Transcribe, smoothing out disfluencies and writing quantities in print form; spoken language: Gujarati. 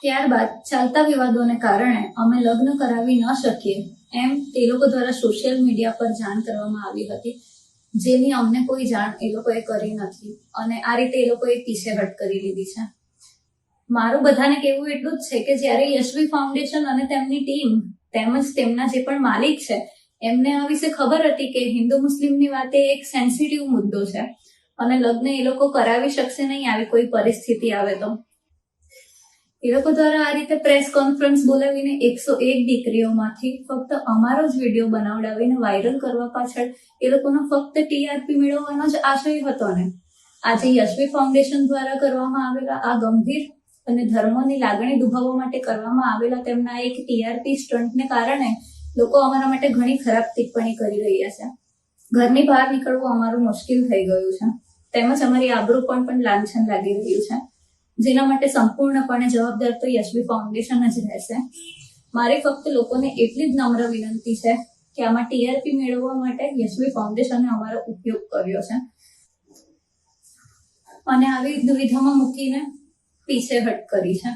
ત્યારબાદ ચાલતા વિવાદોને કારણે અમે લગ્ન કરાવી ન શકીએ એમ તે લોકો દ્વારા સોશિયલ મીડિયા પર જાણ કરવામાં આવી હતી, જેની અમને કોઈ જાણ એ લોકોએ કરી નથી અને આ રીતે એ લોકોએ પીછેહટ કરી લીધી છે. મારું બધાને કહેવું એટલું જ છે કે જ્યારે યશવી ફાઉન્ડેશન અને તેમની ટીમ તેમજ તેમના જે પણ માલિક છે એમને આ વિશે ખબર હતી કે હિન્દુ મુસ્લિમની વાત એ એક સેન્સિટિવ મુદ્દો છે અને લગ્ન એ લોકો કરાવી શકશે નહીં આવી કોઈ પરિસ્થિતિ આવે તો. એ લોકો દ્વારા આ રીતે પ્રેસ કોન્ફરન્સ બોલાવીને 101 દીકરીઓમાંથી ફક્ત અમારો જ વિડીયો બનાવડાવીને વાયરલ કરવા પાછળ એ લોકોનો ફક્ત ટીઆરપી મેળવવાનો જ આશય હતો ને. આજે યશવી ફાઉન્ડેશન દ્વારા કરવામાં આવેલા આ ગંભીર અને ધર્મની લાગણી દુભાવવા માટે કરવામાં આવેલા તેમના એક ટીઆરપી સ્ટન્ટને કારણે લોકો અમારા માટે ઘણી ખરાબ ટિપ્પણી કરી રહ્યા છે. ઘરની બહાર નીકળવું અમારું મુશ્કેલ થઈ ગયું છે, તેમજ અમારી આબરૂ પણ લાંછન લાગી રહ્યું છે, જેના માટે સંપૂર્ણપણે જવાબદાર તો યશવી ફાઉન્ડેશન જ રહેશે. મારી ફક્ત લોકોને એટલી જ નમ્ર વિનંતી છે કે આમાં ટીઆરપી મેળવવા માટે યશવી ફાઉન્ડેશને અમારો ઉપયોગ કર્યો છે અને આવી દુવિધામાં મૂકીને પીછેહટ કરી છે.